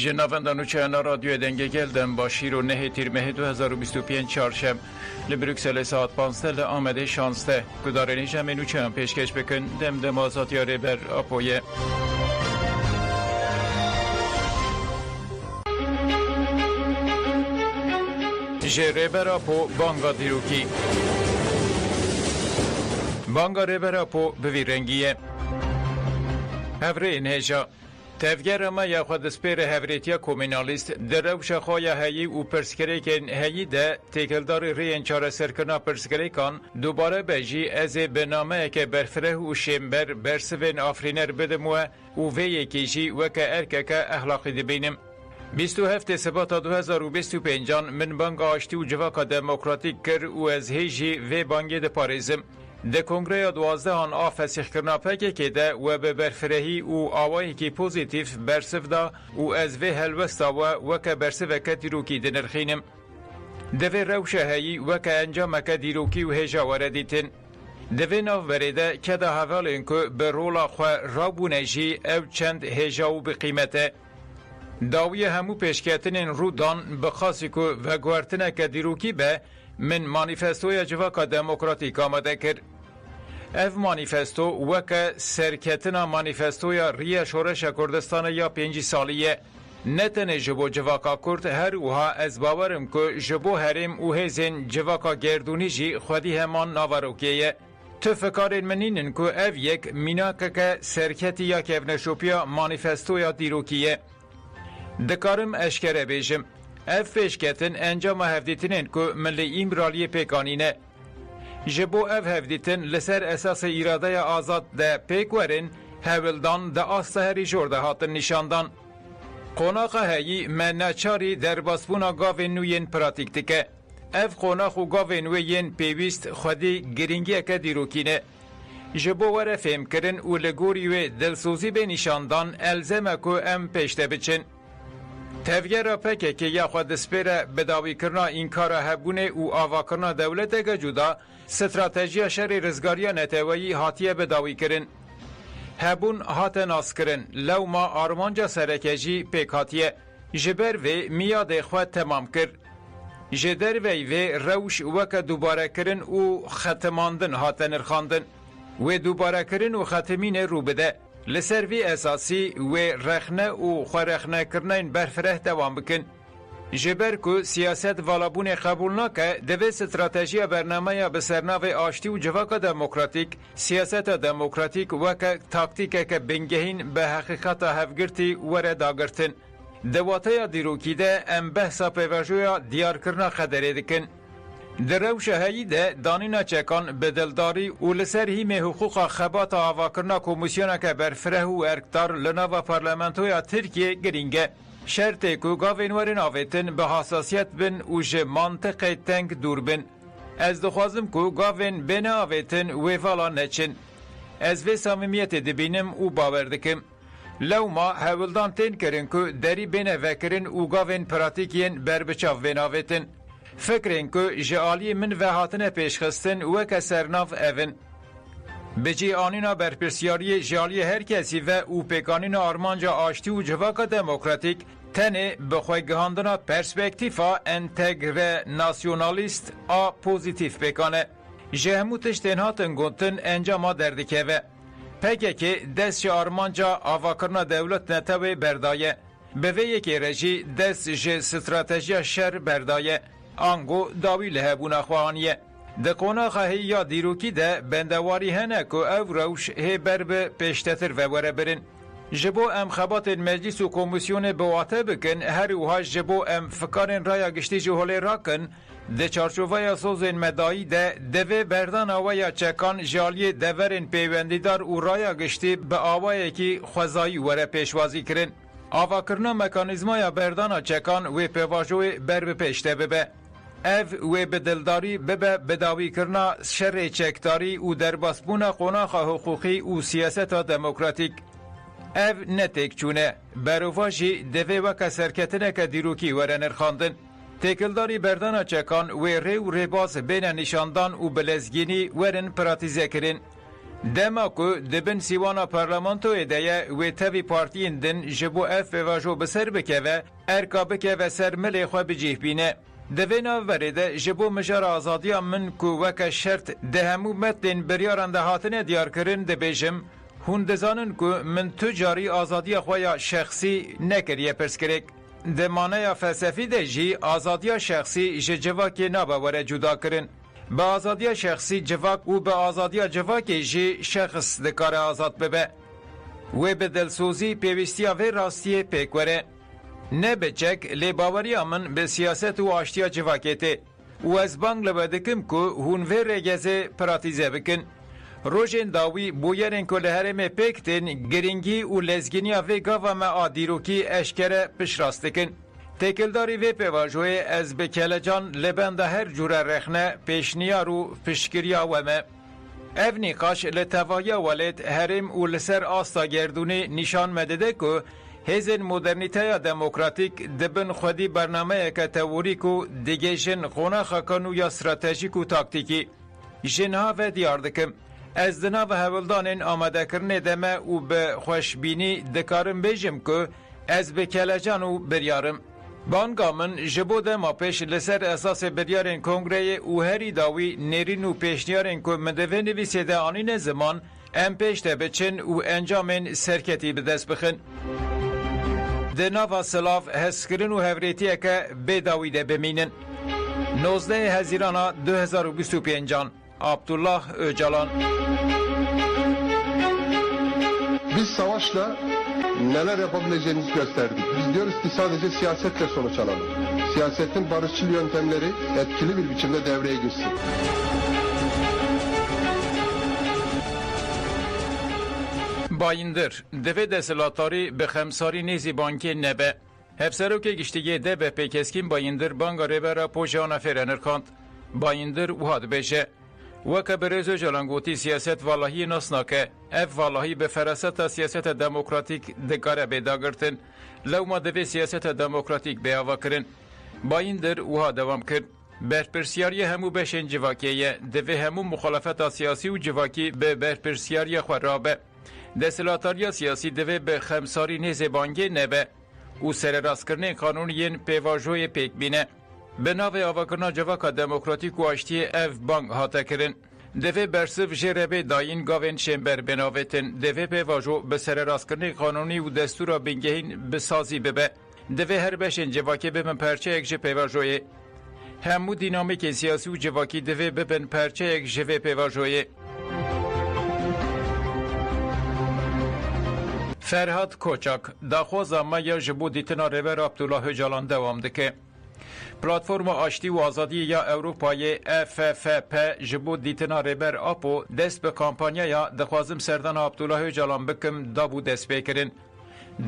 جنابندان و چهنا رادیو دنگه گلدن با شیر و نه تیر مه 2025 چهارشنبه لبروکسل ساعت 15 آمده 16 گدارنی جمعی نوچه هم پیشکش بکن دم آزادیاره بر آپویه. جره بر آپو بانگا دیروکی بانگا ره بر آپو بویرنگیه هفره این هجا تفگر ما یا خود سپیر هفریتیا کومینالیست در روش خواه هایی و پرسکریکن هایی ده تکلدار ری انچار سرکنا پرسکریکان دوباره بجی از بنامه که برفره و شمبر برسوین آفرینر بدموه و وی کیجی وکه ارکه اخلاقی دبینم. 27 سبات 2025 من بانگ آشتی و جواکا دموکراتیک کر و از هیجی وی بانگی ده پاریزم ده کنگره 12 آفسیخ کرنا پکه که ده و به برفرهی و آواهی که پوزیتیف برسف دا و از وی هلوستا و که برسف که دیروکی ده نرخینم. ده وی روشه هایی و که انجام که دیروکی و هجا وردیتن. ده وی ناف برده که ده حوالین که به رولا خواه رابونه جی او چند هجا و بقیمته. داوی همو پیشکتنین رودان بخاصی که و گوارتنه که دیروکی به من مانیفستوی جواکا دموکراتیک آمده کرد. اف مانیفستو وکه سرکتنا مانیفستویا ریه شورش کردستان یا 5 سالیه نتنه جبو جواکا کرد هر اوها از باورم که جبو هرم او هزین جواکا گردونی جی خودی همان ناوروکیه. تو فکارین منینن که اف یک میناکه که سرکتی یا کفنشوپیا مانیفستویا دیروکیه. دکارم اشکره بیشم اف پیشکتن انجام هفدیتنین که ملی امرالی پیکانینه. جبو اف هفدیتن لسر اساس اراده آزاد ده پیکورن هولدان ده آستهری جورده هاتن نشاندان. قوناق هایی منچاری در باسپونا گاوین نوین پراتیک تکه. اف قوناق و گاوین نوین پیویست خودی گرینگی که دیروکینه. جبو وره فهم کرن و لگوری و دلسوزی به نشاندان الزمه که ام پیشته بچن. تفگر پکه که یا خود سپیره بداوی کرنا این کار هبونه و آوا کرنا دولت که جدا استراتژی شر رزگاری نتوایی هاتیه بداوی کرن. هبون هات ناس کرن لو ما آرمانجا سرکجی پیک هاتیه جبر و میاد خود تمام کر. جدر و روش وک دوباره کرن و ختماندن هات نرخاندن و دوباره کرن و ختمین رو بده. لسروی اساسی و رخنه و خورخنه کرنین برفره دوام بکن. جبر که سیاست والابون قبول نکه دوی استراتژی برنامه بسرناو آشتی و جواکا دموکراتیک سیاست دموکراتیک و که تاکتیک که بنگهین به حقیقت هفگرتی ورد آگرتن. دواتای دیروکی ده ام بحثا پیوژویا دیار کرنا خدره دکن. در روش هایی ده دانینا چکان بدلداری و لسر هیم حقوق خبات آواکرنا کمیسیون که برفره و ارکتار لناو پارلمانتویا ترکیه گرینگه. شرطه که گاوینورین آویتن به حساسیت بن و جه منطقه تنگ دور بن. از دخوازم که گاوین بین آویتن و والا نچن. از وی ساممیت دبینم و باوردکم. لو ما هولدان تین کرن که دری بین وکرن و گاوین پراتیکین بربچاو بین آویتن. فکرین که جعالی من و هاتنه پیشخستن و که سرناف اون. بجی آنینا برپرسیاری جعالی هر کسی و او پیکانین آرمانجا آشتی و جواکا دموکراتیک تنه بخواه گهاندنا پرسپکتیفا انتگره ناسیونالیست آ پوزیتیف پیکانه. جهمو تشتین هاتن گونتن انجام دردکه و پکه که دست آرمانجا آواکرنا دولت نتوی بردایه. به وی که رجی دست جه استراتژی شر بردایه. آنگو داوی لهبونا خوانیه. ده قوناق هی یا دیروکی ده بندواری هنه که او روش هی برب پیشتتر و وره برن. جبو ام خبات مجلس و کمیسیون بواته بکن هر اوها جبو ام فکارن رای گشتی جهوله راکن ده چارچوبای سوزن مدایی ده دوه بردان آوایا چکان جالی دورن پیوندیدار و رای گشتی به آوایی که خوزایی وره پیشوازی کرن. آوا کرنا مکانیزمای بردان چکان و پیواجوی برب پیشته ببه. او و بدلداری ببه بداوی کرنا شر چکداری و در باسبون قوناق حقوقی و سیاست دموکراتیک. او نتیک چونه بروواجی دوی وکا سرکتنه که دیروکی ورنر خاندن. تکلداری بردان چکان و ری و ریباز بین نشاندان و بلزگینی ورن پراتیزه کرن. دما کو دبن سیوانا پارلمانتو ایده و تاوی پارتیین دن جبو اف واجو بسر بکه و ارکا بکه و سر ملی خواه بجیه بینه. دوینا ورده جبو مجار آزادیا من کو وکا شرط ده همو متن بریاران ده هاتنه دیار کرن ده بیجم هون دزانن کو من تجاری آزادیا خواه شخصی نکریه پرسکرک. ده مانه فلسفی ده جی آزادیا شخصی جواکی ناباوره جدا کرن. با آزادی شخصی جواک و با آزادی جواکی جی شخص دکار آزاد ببه و به دلسوزی پیوستیا و راستی پیکوره نه بچک لی باوری من به سیاست و آشتیا جواکیته و از بانگ لبدکم که هون و رگزه پراتیزه بکن روژین داوی بویرین که لحرم پیکتن گرینگی و لزگینیا و گاوا ما آدیروکی اشکره پشراستکن تکلداری و پیواجوی از بکلجان لبند هر جور رخنه پیشنیار و پشکریا ومه. او نیقاش لطوایا ولید هرم و لسر آستا گردونی نشان مدده که هزین مدرنیته دموکراتیک دبن خودی برنامه که توریک و دیگه جن خونه خاکانو یا استراتژیک و تاکتیکی. جنها و دیار دکم. از دنا و هولدان آماده کرنه دمه و به خوشبینی دکارم بیجم که از بکلجان و بریارم. بانگامن جبو ده ما پیش لسر اساس بریارین کنگره و هری داوی نیرین و پیشنیارین که مدوه نویسی ده آنین زمان ام پیش ده بچن و انجامین سرکتی به دست بخن. ده ناوا سلاف هسکرین و هوریتیه که بداوی ده بمینن. 19 هزیرانا 2025 Abdullah Öcalan. Biz savaşla neler yapabileceğimizi gösterdik. Biz diyoruz ki sadece siyasetle sonuç alalım. Siyasetin barışçıl yöntemleri etkili bir biçimde devreye girsin. Bayındır, deve deselatari be xemsari nezi banki nebe. Hepseroke giştiye de be pekeskin bayındır banga revera pojana ferenirkant. Bayındır uhad beje. وکه برزو جلانگوتی سیاست والهی نسناکه اف والهی به فراست سیاست دموکراتیک دکاره بیدا گرتن لو ما دوی سیاست دموکراتیک بیاوا کرن بایندر وها دوام کرد برپرسیاری همو بشن جواکیه دوی همو مخالفت سیاسی و جواکی به برپرسیاری خورابه دستلاتاریا سیاسی دوی به خمساری نیزبانگی نبه و سر راست کرنه قانونین پیواجوی پیک بینه به ناو آواکرنا جواکا دموکراتیک و آشتی اف بانک هاته کرن. دوی برسف جربه داین گاوین شنبر بناویتن دوی به واجو به سر راستکرنی قانونی و دستور بینگهین بسازی ببه. دوی هر بشن جواکی ببن پرچه یک جه پیواجوی. همو دینامیک سیاسی و جواکی دوی ببن پرچه یک جه پیواجوی. فرهاد کوچاک داخوز مایا جبو دیتنا ریور عبدالله جالان دوام دکه. پلاتفورم آشتی و آزادی یا اروپای FFP جبو دیتنا ریبر آپو دست به کامپانیا یا دخوازم سردان عبدالله جالان بکم دابو دست بکرین.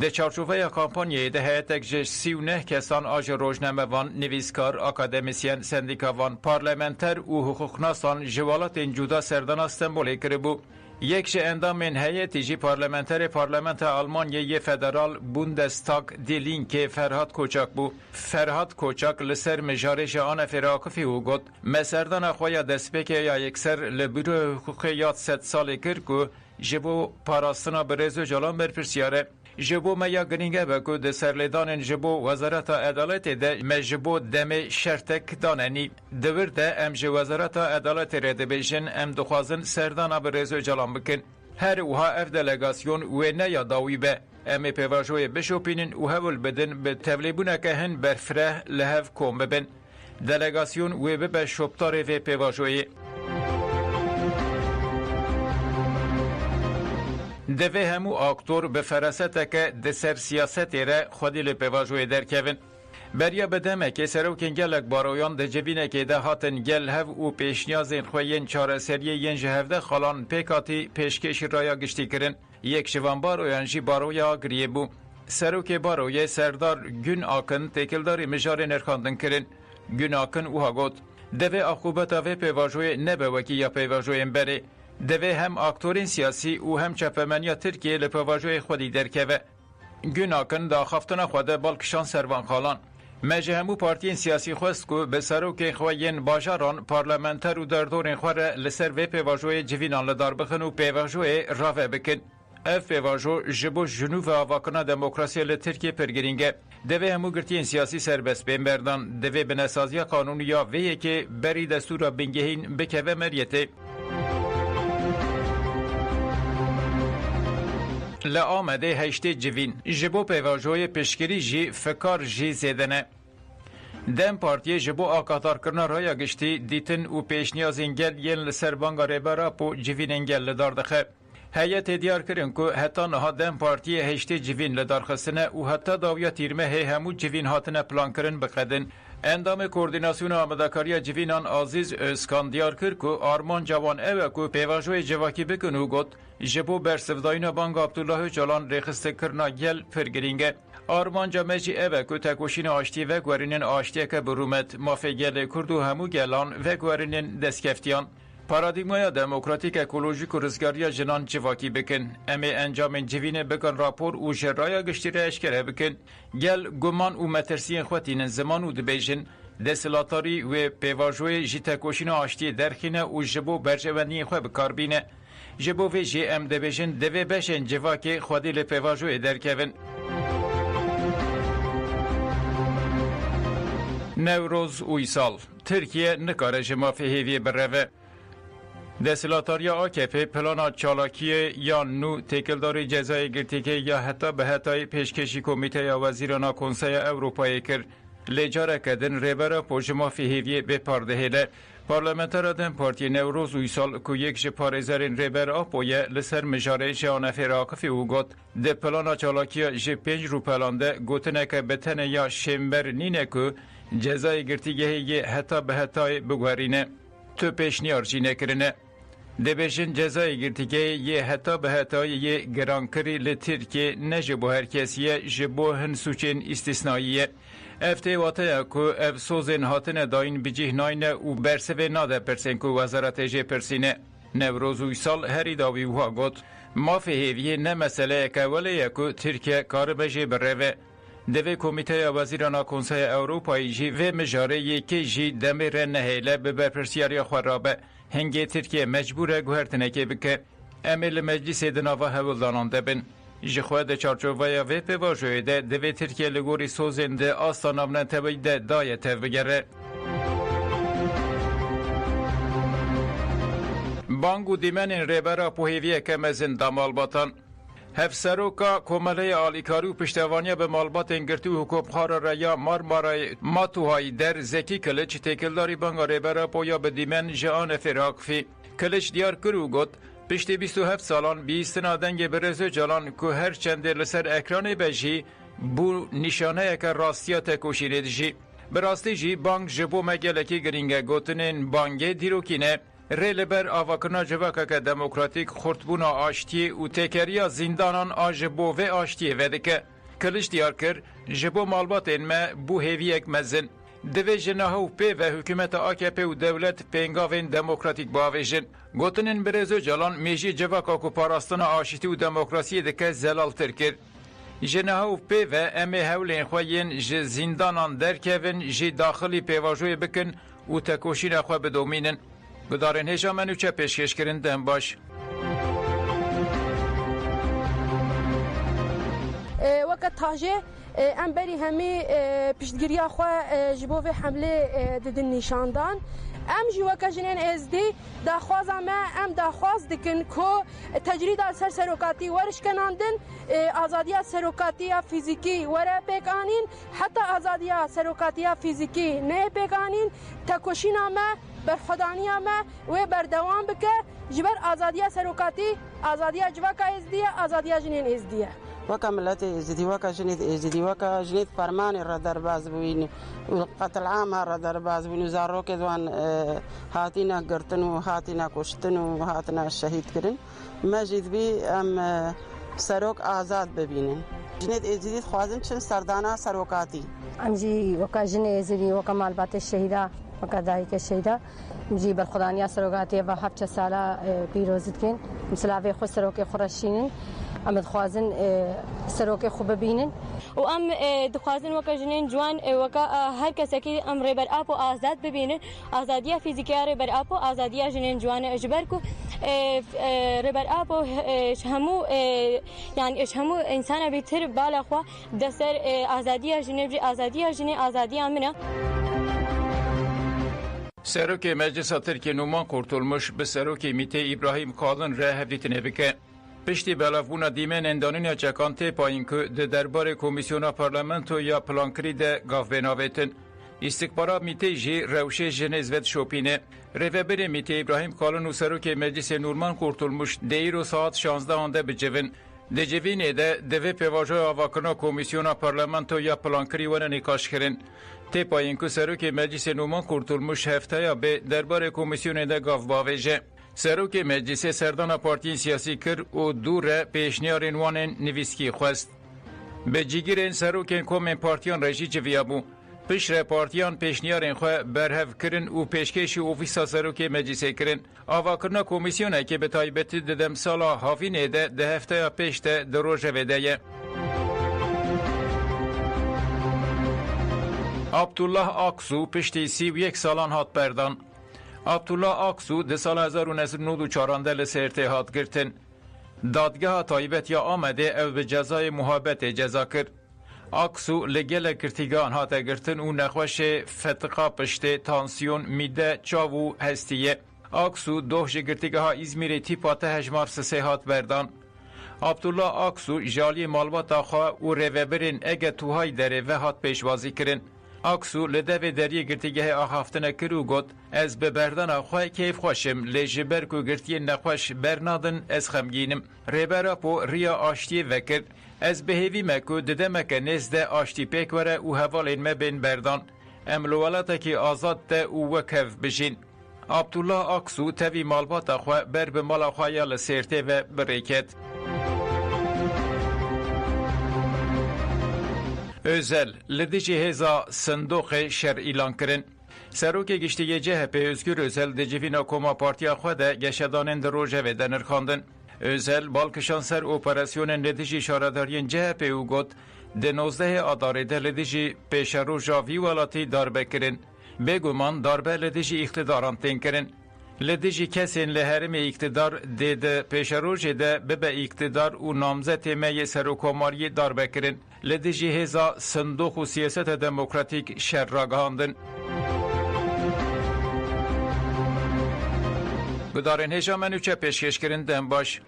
ده چارچوبه کامپانیای ده هیئتک 39 کسان آج روزنامه وان، نویسکار، اکادمیسین، سندیکاوان، پارلمانتر و حقوقناسان جوالات جدا سردان استنبول کربو. یک اندام هیئتی جی پارلمانت آلمانیای فدرال بوندستاگ دی لینک فرهاد کوچاک بو. فرهاد کوچاک لسر مجارش آن فراکفی او گد مسردان خویا دسپک یا یکسر لبرو حقوقیات 100 سال کرکو جبو پاراستنا برزو جالان برپرسیاره. جبو میا گرینگه بکو ده سرلیدان جبو وزارت عدالت ده مجبو دم شرطک داننی دور ده ام جو وزارت عدالت رده بیشن ام دخوازن سردان برزو جلان بکن. هر اوها اف دلگاسیون و نه یاداوی به ام پیواجوی بشوپینن و هول بدن به تولیبونه که هن برفره لحف کوم ببن. دلگاسیون و به شبتار و پیواجوی دوی همو آکتور به فراسته که ده سر سیاستی را خودی لپیواجوی درکوین. بریا بدمه که سروکن گلک بارویان ده جبینه که ده هاتن گل هف و پیشنیازین خوین چاره سریه ین جهفده خالان پیکاتی پیشکش رایا گشتی کرن. یک شوان بارویان جی بارویا گریه بو. سروک باروی سردار گون آکن تکلداری مجار نرخاندن کرن. گون آکن اوها گود. دوی اخوبتا و پیواجوی نبه وکی یا پیواجوین بره. دوی هم اکتورین سیاسی و هم چپمنیا ترکیه لپواجوی خودی درکوه. گوناکن دا خفتن خوده بالکشان سروان خالان. مجه همو پارتین سیاسی خواست که به سروک خواهین باجاران پارلمانتر و دردورین خواه لسر و پیواجوی جوینان لدار بخن و پیواجوی راوه بکن. اف پیواجو جبو جنوب آواکنا دموکراسی لترکیه پرگرینگه. دوی همو گرتین سیاسی سربست بین بردان دوی بناسازی قانونی یا ویه که بری دستور بنگهین بکوه مریته. لآمده هشت جوین جبو پیواجوی پشکری جی فکار جی زیدنه. دم پارتی جبو آکاتار کرنا رای گشتی دیتن و پیشنیاز انگل ین لسر بانگا ریبارا پو جوین انگل لدار دخه. هیئت دیار کرن که حتی نها دم پارتی هشت جوین لدار خستنه و حتی داویا تیرمه همو جوین هاتنه پلان کرن بقدن. اندام کوردیناسیون آمدکاری جوینان عزیز اسکاندیار کرد که آرمان جوان اوه که پیواجوی جواکی بکنو گد جبو برسفداین بانگ عبدالله جلان رخصت کرنا گل پرگرینگه. آرمان جامجی اوه که تکوشین آشتی و گوارینن آشتی که برومت مافی گل کرد و همو گلان و گوارینن دستکفتیان. پارادیگمای دموکراتیک اکولوژیک و رزگاری جنان جواکی بکن. امی انجام جوینه بکن راپور و جرای گشتی را اشکره بکن. گل گمان و مترسین خواتین زمان و دبیجن دستلاتاری و پیواجوی جی تکوشین آشتی درخینه و جبو برجوانی خواه بکاربینه. جبو و جی ام دبیجن دوی بشن جواکی خوادی لپیواجوی درکوین. نوروز اویسال ترکیه نکاره جمافی هیوی بروه. دستلاتاری AKP پلانا چالاکی یا نو تکلداری جزای گرتیکه یا حتی به حتی پیشکشی کمیته یا وزیران کنسای اروپایی کرد. لجاره کدن ریبرا پوجما فیهیوی به پاردهیله. پارلمنتر دم پارتی نوروز ویسال که یک جپارزارین ریبر آپویه لسر مجاره جان فراقفی او گوت ده پلانا چالاکی جی 5 رو پلانده گوتنه که بتنه یا شمبر نینه که جزای گرتیگه یه حتی به حتی بگوارینه. تو پیشنیار جی نکرنه. دبیجن جزای گرتیگه یه حتی به حتی یه گرانکری لترکیه نجبو هر کسیه جبو هن سوچین استثنائیه. افته واته که افسوزین هاتن داین بجیه ناینه و برسوه ناده پرسین که وزارت جه پرسینه. نوروزوی سال هری داوی وها گوت ما فهیویه نه مسئله که ولیه که ترکیه کار بجه بروه. دوی کمیته وزیران کنسای اروپایی جی و مجاره یکی جی دمیر نهیله به برپرسیاری خورابه. هنگی ترکیه مجبوره گوهرتنکی بکه امیل مجلس دناوا هولدانان دبن. جخواه ده چارچوبای و پیواجوی ده دوی ترکیه لگوری سوزن ده آستان آمنن تبایی ده دایه تف بگره. بانگو دیمن ریبرا پوهیویه که مزن دا مالباتان. هفسروکا کماله آلیکاری و پشتوانی به مالبات انگرتی و حکومخار ریا مارمارای ماتوهای در زکی کلچ تکلداری بانگا ریبرا پویا به دیمن جان فراقفی. کلچ دیار کرو گد پشت 27 سالان بیستنا دنگ برزو جلان که هر چند لسر اکران بجی بو نشانه که راستیا تکوشیره جی. براستی جی بانگ جبو مگلکی گرینگه گوتنین بانگه دیروکینه ریل بر آواکنا جواکا که دموکراتیک خورتبونا آشتی و تکریا زندانان آجبو و آشتی ودکه. کلش دیار کر جبو مالبات اینمه بو هیوی اک مزن. دوی جناها و پی و حکومت AKP و دولت پینگاوین دموکراتیک باویجن. گوتنین برزو جلان میجی جواکا که پاراستان آشتی و دموکراسی دکه زلال تر کر. جناها و پی و امی هولین خواهین ج زندانان درکوین ج داخلی پیواجوی بکن و تکوشین خواه بدومینن. گدارن هجا منو چه پیشکش کرن دم باش. وقت تاجه ام بری همی پیشگیری خواه جبوه حمله ددن نشاندان ام جوکا جنین ازدی داخواز ام داخواز دکن که تجرید سر سروکاتی ورش کناندن آزادی سروکاتی فیزیکی وره پیکانین حتی آزادی سروکاتی فیزیکی نه پیکانین تکوشین ما بر خدانی ما و بر دوام بکه جبر آزادی سروکاتی آزادی جوکا ازدیه آزادی جنین ازدیه وكا ملت ازدي وكا جنيد ازدي وكا جنيد فرمان الردر بازبوين والقتل عام الردر بازبوين زارو كدوان هاتينا قرتنو هاتينا كشتنو هاتنا الشهيد كرن ماجد بي ام سروك آزاد ببينن جنيد ازدي خوازن چن سردانا سروكاتي امجي وكا جنيد ازدي وكا مالبات الشهيدة وكا دايك الشهيدة مجي بالخدانيا سروكاتي و 7 ساله پیروزید کن مسلاوی خود سروکی خورشینن ام دخوازن سروک خوب ببینن و ام دخوازن وکا جنین جوان وکا هر کسی که ام ریبر آپ و آزاد ببینن آزادی فیزیکی ریبر آپ و آزادی جنین جوان جبر کو ریبر آپ و همو یعنی همو انسان بیتر بالا خوا دسر آزادی جنین آزادی جنین آزادی امنه. سروک مجلس ترکیه نومان قرتولمش به سروک میته ابراهیم کالن ره هفدیتنه بکه. پشتی بلافونا دیمن اندانونیا چکانته پایین که ده دربار کمیسیونا پارلمنتو یا پلانکری ده گاف بناویتن. استکبارا میته جی روشه جنزوت شوپینه. رهبر میته ابراهیم کالن و سروک مجلس نورمان قرتولمش دیرو ساعت 16 آنده بجوین. ده جوینه ده دوی پیواجه آواکرنا کمیسیونا پارلمنتو یا پلانکری ونه نکاش کرن. تی پایین که سروک مجلس نورمان قرتولمش هفته یا به دربار کمیسیون ده گاف باویجه. سروک مجلس سردان پارتی سیاسی کرد و دور پیشنیارین وانن نویسکی خواست. به جیگیرین سروکین کومن پارتیان رژی جویا بو. پشر پارتیان پیشنیارین خواه برهف کرن و پیشکشی اوفیسا سروک مجلس کرن. آوا کرنا کمیسیونه که به تایبت ددم سالا هافینه ده هفته پیشت دروژه ویده. عبدالله آقسو پشتی 31 سالان هات بردان. عبدالله آقسو ده سال 1994 لسرته هات گرتن. دادگاه تایبت یا آمده او به جزای محابت جزا کرد. آقسو لگل کرتیگان هات گرتن و نخوش فتقا پشته تانسیون میده چاو هستیه. آقسو دوش گرتیگاه ازمیر تیپاته هجمار سه هات بردان. عبدالله آقسو جالی مالبات آخوا و روبرین اگه توهای داره و هات پیشوازی کرن. آقسو لدوی دریه گرتیگه آخافتنه کرو گوت از به بردن آخواه کیف خوشم لجبر کو گرتی نخوش برنادن از خمگینم. ریبر اپو ریا آشتی وکر از بهیوی مکو دده مکه نزده آشتی پیک وره و حوالین مبین بردان. املوالاتا که آزاد ده و وکف بشین. عبدالله آقسو تاوی مالبات آخواه بر به مال آخواه یا لسیرته و بریکت. özel لدیجی هزا صندوق شر ایلان کرن. سروک گشتی CHP özgür özel دجوینا کوما پارتیا خود گشدانند روژه و دنرخاندن. özel بالکشان سر اپراسیون لدیجی شاردارین CHP او گوت ده 19 آداره ده لدیجی پیشرو جاوی والاتی داربه کرن. بگومان داربه لدیجی اقتداران تین کرن. لدیجی کسین لحرم اقتدار ده پیشروج ده به اقتدار و نامزد می سروکوماری داربه کرن. لدیجی هزا صندوق و سیاست دموکراتیک شر راگهاندن. گدارن هجا منو چه پیشکش کرن دن باش.